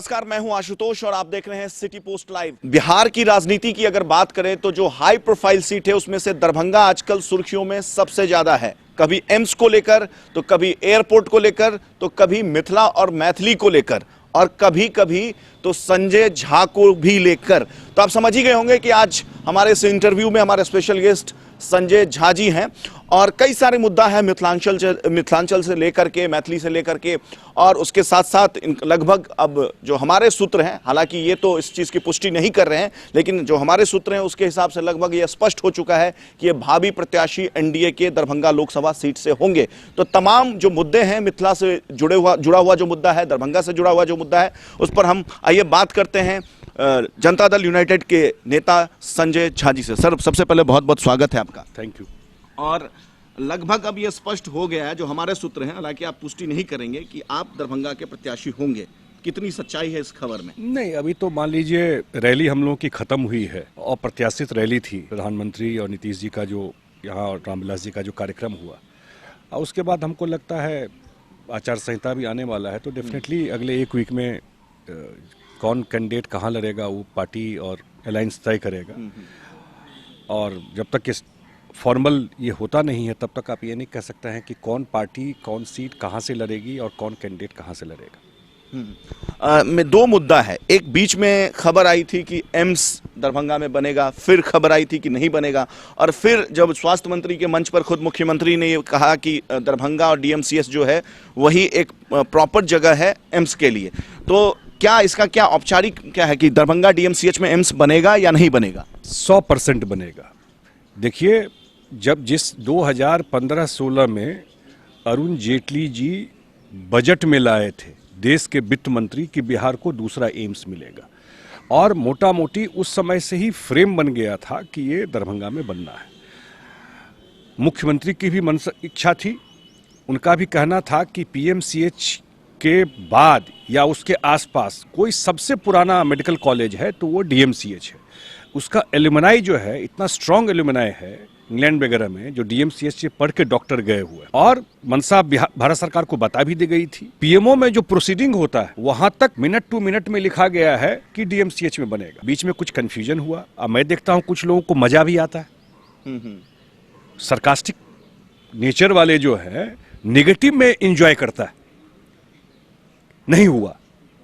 नमस्कार, मैं हूं आशुतोष और आप देख रहे हैं सिटी पोस्ट लाइव। बिहार की राजनीति की अगर बात करें तो जो हाई प्रोफाइल सीट है उसमें से दरभंगा आजकल सुर्खियों में सबसे ज्यादा है। कभी एम्स को लेकर, तो कभी एयरपोर्ट को लेकर, तो कभी मिथिला और मैथिली को लेकर, और कभी कभी तो संजय झा को भी लेकर। तो आप समझ ही गए होंगे कि आज हमारे इस इंटरव्यू में हमारे स्पेशल गेस्ट संजय झा जी हैं और कई सारे मुद्दा है मिथिलांचल से लेकर के, मैथिली से लेकर के, और उसके साथ साथ लगभग अब जो हमारे सूत्र हैं, हालांकि ये तो इस चीज़ की पुष्टि नहीं कर रहे हैं, लेकिन जो हमारे सूत्र हैं उसके हिसाब से लगभग ये स्पष्ट हो चुका है कि ये भावी प्रत्याशी एनडीए के दरभंगा लोकसभा सीट से होंगे। तो तमाम जो मुद्दे हैं, मिथिला से जुड़ा हुआ जो मुद्दा है, दरभंगा से जुड़ा हुआ जो मुद्दा है, उस पर हम आइए बात करते हैं जनता दल यूनाइटेड के नेता संजय झा जी से। सर, सबसे पहले बहुत बहुत स्वागत है आपका। Thank you. और लगभग अब यह स्पष्ट हो गया है, जो हमारे सूत्र हैं, हालांकि आप पुष्टि नहीं करेंगे, कि आप दरभंगा के प्रत्याशी होंगे। कितनी सच्चाई है इस खबर में? नहीं, अभी तो मान लीजिए रैली हम लोगों की खत्म हुई है और प्रत्याशित रैली थी प्रधानमंत्री और नीतीश जी का जो यहाँ और रामविलास जी का जो कार्यक्रम हुआ, और उसके बाद हमको लगता है आचार संहिता भी आने वाला है, तो डेफिनेटली अगले एक वीक में कौन कैंडिडेट कहाँ लड़ेगा वो पार्टी और अलायंस तय करेगा। और जब तक इस फॉर्मल ये होता नहीं है तब तक आप ये नहीं कह सकते हैं कि कौन पार्टी कौन सीट कहाँ से लड़ेगी और कौन कैंडिडेट कहाँ से लड़ेगा। में दो मुद्दा है। एक बीच में खबर आई थी कि एम्स दरभंगा में बनेगा, फिर खबर आई थी कि नहीं बनेगा, और फिर जब स्वास्थ्य मंत्री के मंच पर खुद मुख्यमंत्री ने ये कहा कि दरभंगा और डीएमसीएच जो है वही एक प्रॉपर जगह है एम्स के लिए। तो क्या इसका क्या औपचारिक क्या है कि दरभंगा डीएमसीएच में एम्स बनेगा या नहीं बनेगा? 100% बनेगा। देखिए, जब जिस 2015-16 में अरुण जेटली जी बजट में लाए थे देश के वित्त मंत्री कि बिहार को दूसरा एम्स मिलेगा, और मोटा मोटी उस समय से ही फ्रेम बन गया था कि ये दरभंगा में बनना है। मुख्यमंत्री की भी इच्छा थी, उनका भी कहना था कि पीएमसीएच के बाद या उसके आसपास कोई सबसे पुराना मेडिकल कॉलेज है तो वो डीएमसीएच है। उसका एल्यूमिनाई जो है, इतना स्ट्रॉन्ग एल्यूमिनाई है इंग्लैंड वगैरह में, जो डीएमसीएच से पढ़ के डॉक्टर गए हुए, और मनसा भारत सरकार को बता भी दी गई थी। पीएमओ में जो प्रोसीडिंग होता है वहां तक मिनट टू मिनट में लिखा गया है कि डीएमसीएच में बनेगा। बीच में कुछ कंफ्यूजन हुआ। अब मैं देखता हूं कुछ लोगों को मजा भी आता है, सरकास्टिक नेचर वाले जो है नेगेटिव में एंजॉय करता है। नहीं हुआ,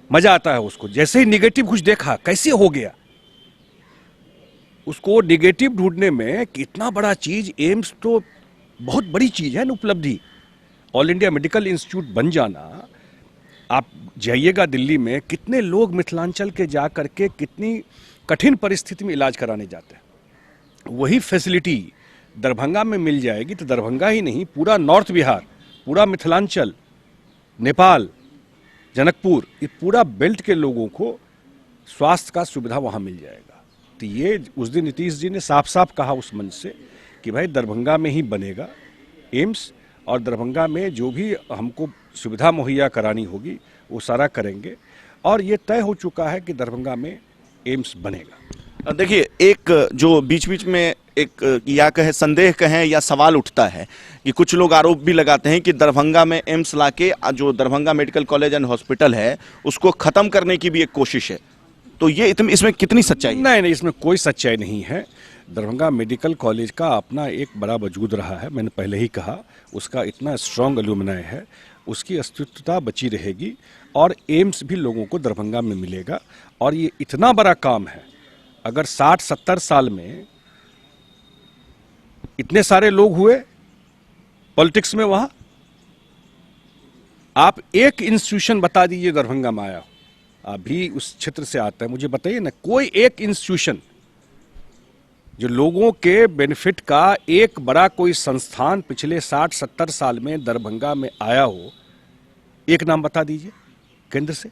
मजा आता है उसको। जैसे ही नेगेटिव कुछ देखा, कैसे हो गया, उसको नेगेटिव ढूंढने में कितना बड़ा चीज, एम्स तो बहुत बड़ी चीज है ना, उपलब्धि। ऑल इंडिया मेडिकल इंस्टीट्यूट बन जाना, आप जाइएगा दिल्ली में, कितने लोग मिथिलांचल के जा करके कितनी कठिन परिस्थिति में इलाज कराने जाते हैं। वही फैसिलिटी दरभंगा में मिल जाएगी तो दरभंगा ही नहीं, पूरा नॉर्थ बिहार, पूरा मिथिलांचल, नेपाल, जनकपुर, ये पूरा बेल्ट के लोगों को स्वास्थ्य का सुविधा वहां मिल जाएगा। तो ये उस दिन नीतीश जी ने साफ साफ कहा उस मंच से कि भाई दरभंगा में ही बनेगा एम्स, और दरभंगा में जो भी हमको सुविधा मुहैया करानी होगी वो सारा करेंगे, और ये तय हो चुका है कि दरभंगा में एम्स बनेगा। देखिए, एक जो बीच बीच में एक या कहे संदेह कहें या सवाल उठता है कि कुछ लोग आरोप भी लगाते हैं कि दरभंगा में एम्स लाके जो Darbhanga medical college and hospital है उसको खत्म करने की भी एक कोशिश है। तो ये इसमें कितनी सच्चाई है? नहीं, इसमें कोई सच्चाई नहीं है। दरभंगा मेडिकल कॉलेज का अपना एक बड़ा वजूद रहा है, मैंने पहले ही कहा। उसका इतना स्ट्रॉन्ग एल्यूमिनाई है, उसकी अस्तित्वता बची रहेगी, और एम्स भी लोगों को दरभंगा में मिलेगा। और ये इतना बड़ा काम है, अगर 60-70 साल में इतने सारे लोग हुए पॉलिटिक्स में, वहां आप एक इंस्टीट्यूशन बता दीजिए दरभंगा में आया हो, अभी उस क्षेत्र से आता है, मुझे बताइए ना कोई एक इंस्टीट्यूशन जो लोगों के बेनिफिट का एक बड़ा कोई संस्थान पिछले 60-70 साल में दरभंगा में आया हो, एक नाम बता दीजिए केंद्र से।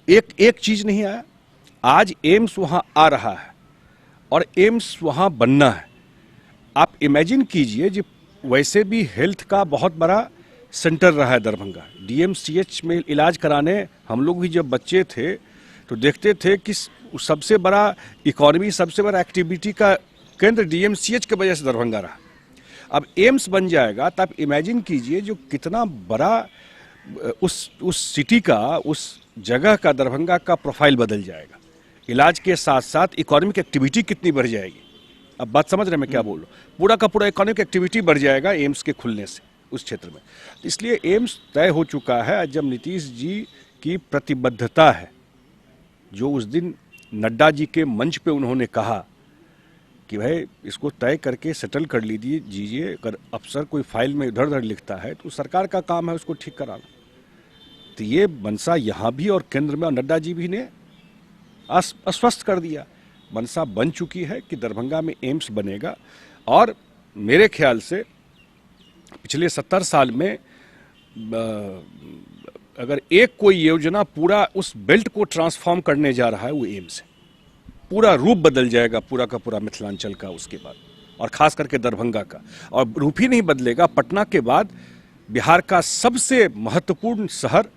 एक चीज नहीं आया। आज एम्स वहां आ रहा है और एम्स वहां बनना है। आप इमेजिन कीजिए, जो वैसे भी हेल्थ का बहुत बड़ा सेंटर रहा है दरभंगा, डीएमसीएच में इलाज कराने हम लोग भी जब बच्चे थे तो देखते थे कि सबसे बड़ा इकोनॉमी, सबसे बड़ा एक्टिविटी का केंद्र डीएमसीएच की वजह से दरभंगा रहा। अब एम्स बन जाएगा तो आप इमेजिन कीजिए जो कितना बड़ा उस सिटी का, उस जगह का दरभंगा का प्रोफाइल बदल जाएगा। इलाज के साथ साथ इकोनॉमिक एक्टिविटी कितनी बढ़ जाएगी। अब बात समझ रहे हैं मैं क्या बोल रहा हूँ। पूरा का पूरा इकोनॉमिक एक्टिविटी बढ़ जाएगा एम्स के खुलने से उस क्षेत्र में। तो इसलिए एम्स तय हो चुका है। जब नीतीश जी की प्रतिबद्धता है, जो उस दिन नड्डा जी के मंच पे उन्होंने कहा कि भाई इसको तय करके सेटल कर लीजिए। अगर अफसर कोई फाइल में इधर उधर लिखता है तो सरकार का काम है उसको ठीक कराना। तो ये मनसा यहाँ भी और केंद्र में, और नड्डा जी भी ने आश्वस्त कर दिया। मनसा बन चुकी है कि दरभंगा में एम्स बनेगा। और मेरे ख्याल से पिछले 70 साल में अगर एक कोई योजना पूरा उस बेल्ट को ट्रांसफॉर्म करने जा रहा है वो एम्स है। पूरा रूप बदल जाएगा पूरा का पूरा मिथिलांचल का उसके बाद, और खास करके दरभंगा का। और रूप ही नहीं बदलेगा, पटना के बाद बिहार का सबसे महत्वपूर्ण शहर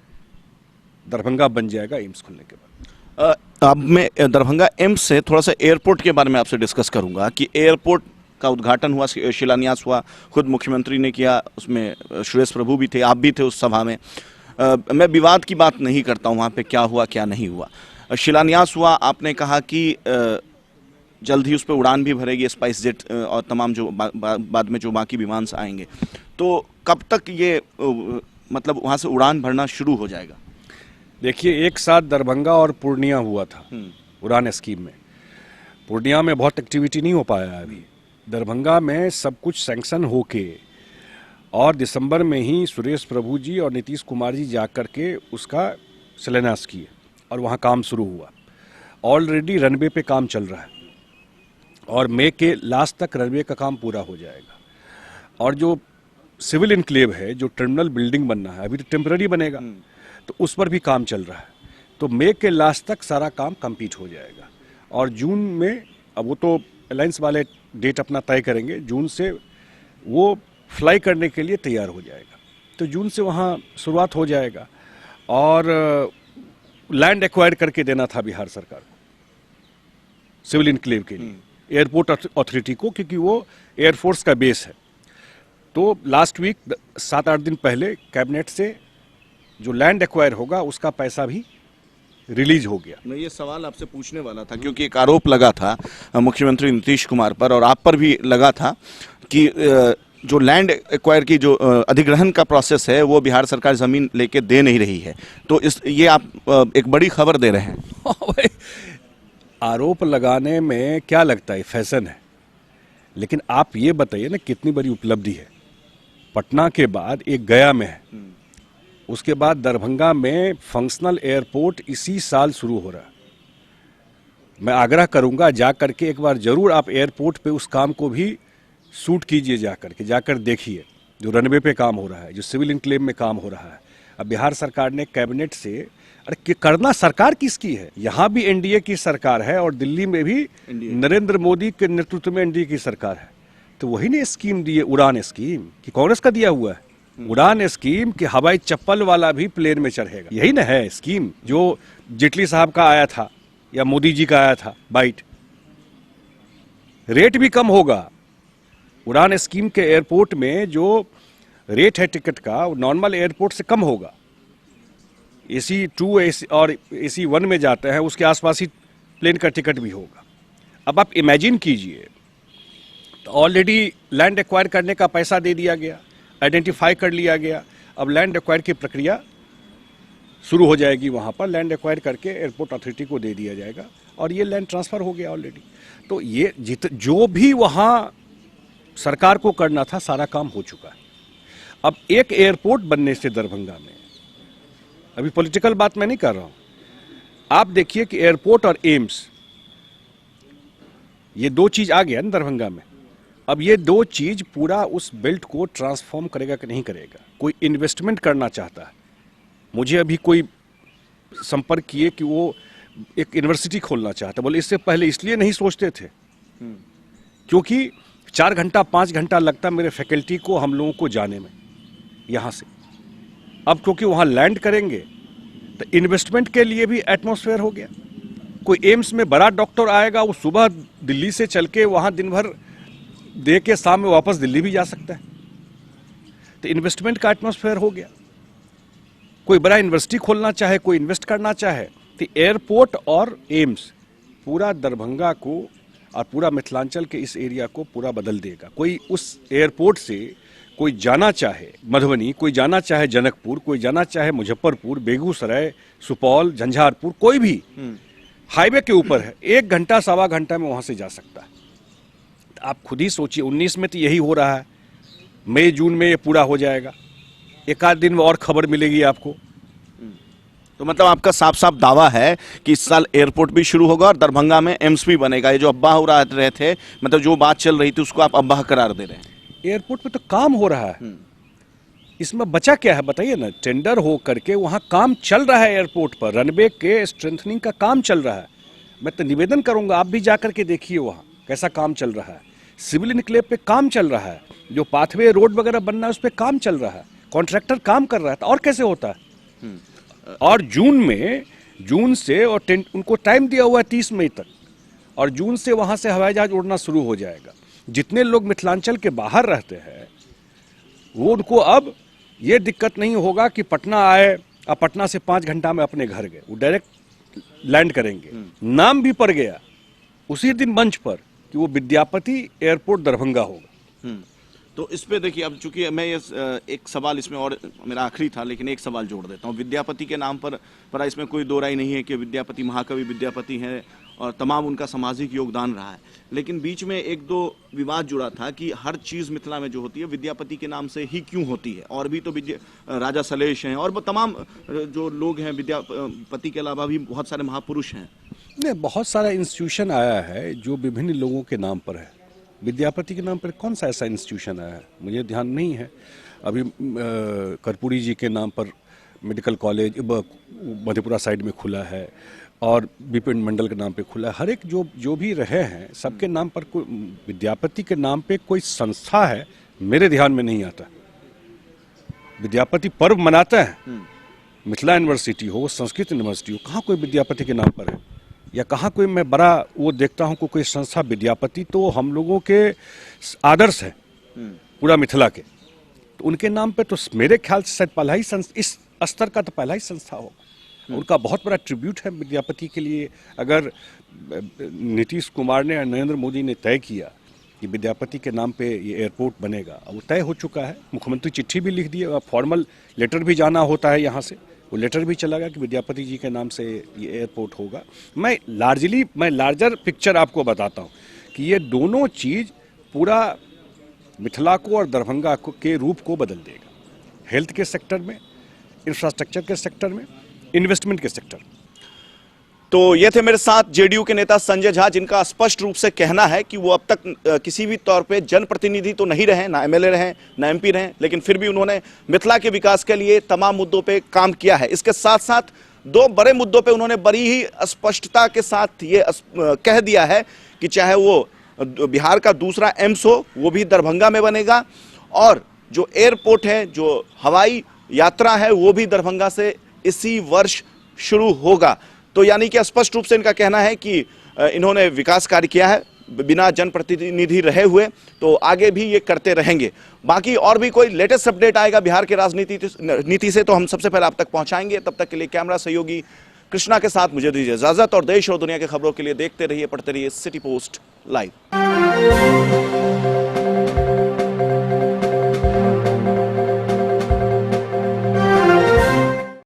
दरभंगा बन जाएगा एम्स खुलने के बाद। अब मैं दरभंगा एम्स से थोड़ा सा एयरपोर्ट के बारे में आपसे डिस्कस करूंगा कि एयरपोर्ट का उद्घाटन हुआ, शिलान्यास हुआ, खुद मुख्यमंत्री ने किया, उसमें सुरेश प्रभु भी थे, आप भी थे उस सभा में। मैं विवाद की बात नहीं करता हूँ वहाँ पे क्या हुआ क्या नहीं हुआ। शिलान्यास हुआ, आपने कहा कि जल्द ही उस पर उड़ान भी भरेगी स्पाइस जेट और तमाम जो बाद में जो बाकी विमान आएंगे। तो कब तक ये मतलब वहाँ से उड़ान भरना शुरू हो जाएगा? देखिए, एक साथ दरभंगा और पूर्णिया हुआ था उड़ान स्कीम में। पूर्णिया में बहुत एक्टिविटी नहीं हो पाया अभी। दरभंगा में सब कुछ सैंक्शन होके और दिसंबर में ही सुरेश प्रभु जी और नीतीश कुमार जी जा कर के उसका शिलान्यास किए और वहाँ काम शुरू हुआ। ऑलरेडी रनवे पे काम चल रहा है और मई के लास्ट तक रनवे का काम पूरा हो जाएगा। और जो सिविल इनक्लेव है, जो टर्मिनल बिल्डिंग बनना है, अभी तो टेम्पररी बनेगा, तो उस पर भी काम चल रहा है। तो मई के लास्ट तक सारा काम कंप्लीट हो जाएगा। और जून में, अब वो तो अलायंस वाले डेट अपना तय करेंगे, जून से वो फ्लाई करने के लिए तैयार हो जाएगा। तो जून से वहाँ शुरुआत हो जाएगा। और लैंड एक्वायर करके देना था बिहार सरकार को सिविल इनक्लेव के लिए, एयरपोर्ट अथॉरिटी को, क्योंकि वो एयरफोर्स का बेस है। तो लास्ट वीक 7-8 दिन पहले कैबिनेट से जो लैंड एक्वायर होगा उसका पैसा भी रिलीज हो गया। मैं ये सवाल आपसे पूछने वाला था, क्योंकि एक आरोप लगा था मुख्यमंत्री नीतीश कुमार पर और आप पर भी लगा था कि जो लैंड एक्वायर की जो अधिग्रहण का प्रोसेस है वो बिहार सरकार जमीन लेके दे नहीं रही है। तो ये आप एक बड़ी खबर दे रहे हैं। आरोप लगाने में क्या लगता है, फैशन है। लेकिन आप ये बताइए ना, कितनी बड़ी उपलब्धि है। पटना के बाद एक गया में है, उसके बाद दरभंगा में फंक्शनल एयरपोर्ट इसी साल शुरू हो रहा है। मैं आग्रह करूंगा जा करके एक बार जरूर आप एयरपोर्ट पे उस काम को भी शूट कीजिए, जाकर देखिए जो रनवे पे काम हो रहा है, जो सिविल इनक्लेव में काम हो रहा है। अब बिहार सरकार ने कैबिनेट से, अरे करना सरकार किसकी है, यहाँ भी एनडीए की सरकार है और दिल्ली में भी नरेंद्र मोदी के नेतृत्व में एनडीए की सरकार है। तो वही ने स्कीम दी है, उड़ान स्कीम, कि कांग्रेस का दिया हुआ है उड़ान स्कीम, कि हवाई चप्पल वाला भी प्लेन में चढ़ेगा। यही ना है स्कीम जो जेटली साहब का आया था या मोदी जी का आया था बाइट। रेट भी कम होगा। उड़ान स्कीम के एयरपोर्ट में जो रेट है टिकट का, वो नॉर्मल एयरपोर्ट से कम होगा। AC 2 और AC 1 में जाते हैं, उसके आसपास ही प्लेन का टिकट भी होगा। अब आप इमेजिन कीजिए, तो ऑलरेडी लैंड एक्वायर करने का पैसा दे दिया गया, आइडेंटिफाई कर लिया गया। अब लैंड एक्वायर की प्रक्रिया शुरू हो जाएगी। वहाँ पर लैंड एक्वायर करके एयरपोर्ट अथॉरिटी को दे दिया जाएगा और ये लैंड ट्रांसफ़र हो गया ऑलरेडी। तो ये जो भी वहाँ सरकार को करना था सारा काम हो चुका है। अब एक एयरपोर्ट बनने से दरभंगा में, अभी पॉलिटिकल बात मैं नहीं कर रहा हूँ, आप देखिए कि एयरपोर्ट और एम्स, ये दो चीज आ गया ना दरभंगा में। अब ये दो चीज पूरा उस बेल्ट को ट्रांसफॉर्म करेगा कि नहीं करेगा। कोई इन्वेस्टमेंट करना चाहता है, मुझे अभी कोई संपर्क किए कि वो एक यूनिवर्सिटी खोलना चाहता, बोले इससे पहले इसलिए नहीं सोचते थे क्योंकि 4 घंटा 5 घंटा लगता मेरे फैकल्टी को हम लोगों को जाने में यहाँ से। अब क्योंकि वहाँ लैंड करेंगे तो इन्वेस्टमेंट के लिए भी एटमॉस्फेयर हो गया। कोई एम्स में बड़ा डॉक्टर आएगा, वो सुबह दिल्ली से चल के वहाँ दिन भर दे के शाम में वापस दिल्ली भी जा सकता है। तो इन्वेस्टमेंट का एटमॉस्फेयर हो गया। कोई बड़ा यूनिवर्सिटी खोलना चाहे, कोई इन्वेस्ट करना चाहे, तो एयरपोर्ट और एम्स पूरा दरभंगा को और पूरा मिथिलांचल के इस एरिया को पूरा बदल देगा। कोई उस एयरपोर्ट से कोई जाना चाहे मधुबनी, कोई जाना चाहे जनकपुर, कोई जाना चाहे मुजफ्फरपुर, बेगूसराय, सुपौल, झंझारपुर, कोई भी हाईवे के ऊपर है, 1 घंटा सवा घंटा में वहां से जा सकता है। तो आप खुद ही सोचिए, 19 में तो यही हो रहा है, मई जून में ये पूरा हो जाएगा, एक आध दिन में और खबर मिलेगी आपको। तो मतलब आपका साफ साफ दावा है कि इस साल एयरपोर्ट भी शुरू होगा और दरभंगा में एम्स भी बनेगा। ये जो अब्बाह हो रहे थे, मतलब जो बात चल रही थी उसको आप अब्बाह करार दे रहे हैं। एयरपोर्ट पे तो काम हो रहा है, इसमें बचा क्या है बताइए ना। टेंडर हो करके वहां काम चल रहा है, एयरपोर्ट पर रनवे के स्ट्रेंथनिंग का काम चल रहा है। मैं तो निवेदन करूंगा, आप भी जाकर के देखिए वहां कैसा काम चल रहा है। सिविल इनक्लेव पे काम चल रहा है, जो पाथवे रोड वगैरह बनना है उस पर काम चल रहा है, कॉन्ट्रैक्टर काम कर रहा है। तो और कैसे होता है। और जून से और उनको टाइम दिया हुआ है 30 मई तक, और जून से वहां से हवाई जहाज उड़ना शुरू हो जाएगा। जितने लोग मिथिलांचल के बाहर रहते हैं वो उनको अब ये दिक्कत नहीं होगा कि पटना आए और पटना से 5 घंटा में अपने घर गए, वो डायरेक्ट लैंड करेंगे। नाम भी पड़ गया उसी दिन मंच पर कि वो विद्यापति एयरपोर्ट दरभंगा होगा। तो इस पे देखिए, अब चूंकि मैं ये एक सवाल इसमें और मेरा आखिरी था, लेकिन एक सवाल जोड़ देता हूँ। विद्यापति के नाम पर इसमें कोई दो राय नहीं है कि विद्यापति महाकवि विद्यापति हैं और तमाम उनका सामाजिक योगदान रहा है। लेकिन बीच में एक दो विवाद जुड़ा था कि हर चीज़ मिथिला में जो होती है विद्यापति के नाम से ही क्यों होती है। और भी तो राजा सलेश हैं और तमाम जो लोग हैं, विद्यापति के अलावा भी बहुत सारे महापुरुष हैं। नहीं, बहुत सारा इंस्टीट्यूशन आया है जो विभिन्न लोगों के नाम पर है। विद्यापति के नाम पर कौन सा ऐसा इंस्टीट्यूशन आया है मुझे ध्यान नहीं है। अभी कर्पूरी जी के नाम पर मेडिकल कॉलेज मधेपुरा साइड में खुला है, और विपिन मंडल के नाम पे खुला है। हर एक जो भी रहे हैं सबके नाम पर कोई विद्यापति के नाम पे कोई संस्था है मेरे ध्यान में नहीं आता। विद्यापति पर्व मनाता है, मिथिला यूनिवर्सिटी हो, संस्कृत यूनिवर्सिटी हो, कहाँ कोई विद्यापति के नाम पर है, या कहाँ कोई मैं बड़ा वो देखता हूँ कोई संस्था विद्यापति तो हम लोगों के आदर्श है पूरा मिथिला के, तो उनके नाम पे तो मेरे ख्याल से शायद पहला ही इस स्तर का तो पहला ही संस्था होगा। उनका बहुत बड़ा ट्रिब्यूट है विद्यापति के लिए। अगर नीतीश कुमार ने और नरेंद्र मोदी ने तय किया कि विद्यापति के नाम पे ये एयरपोर्ट बनेगा, वो तय हो चुका है। मुख्यमंत्री चिट्ठी भी लिख दी, फॉर्मल लेटर भी जाना होता है यहाँ से, वो लेटर भी चला गया कि विद्यापति जी के नाम से ये एयरपोर्ट होगा। मैं लार्जर पिक्चर आपको बताता हूँ कि ये दोनों चीज़ पूरा मिथिला को और दरभंगा को के रूप को बदल देगा। हेल्थ के सेक्टर में, इंफ्रास्ट्रक्चर के सेक्टर में, इन्वेस्टमेंट के सेक्टर। तो ये थे मेरे साथ जेडीयू के नेता संजय झा, जिनका स्पष्ट रूप से कहना है कि वो अब तक किसी भी तौर पे जनप्रतिनिधि तो नहीं रहे, ना एमएलए रहे, ना एमपी रहे, लेकिन फिर भी उन्होंने मिथिला के विकास के लिए तमाम मुद्दों पे काम किया है। इसके साथ साथ 2 बड़े मुद्दों पे उन्होंने बड़ी ही स्पष्टता के साथ ये कह दिया है कि चाहे वो बिहार का दूसरा एम्स हो वो भी दरभंगा में बनेगा, और जो एयरपोर्ट है, जो हवाई यात्रा है, वो भी दरभंगा से इसी वर्ष शुरू होगा। तो यानी कि स्पष्ट रूप से इनका कहना है कि इन्होंने विकास कार्य किया है बिना जनप्रतिनिधि रहे हुए, तो आगे भी ये करते रहेंगे। बाकी और भी कोई लेटेस्ट अपडेट आएगा बिहार के नीति से तो हम सबसे पहले आप तक पहुंचाएंगे। तब तक के लिए कैमरा सहयोगी कृष्णा के साथ मुझे दीजिए इजाजत, और देश और दुनिया की खबरों के लिए देखते रहिए, पढ़ते रहिए सिटी पोस्ट लाइव।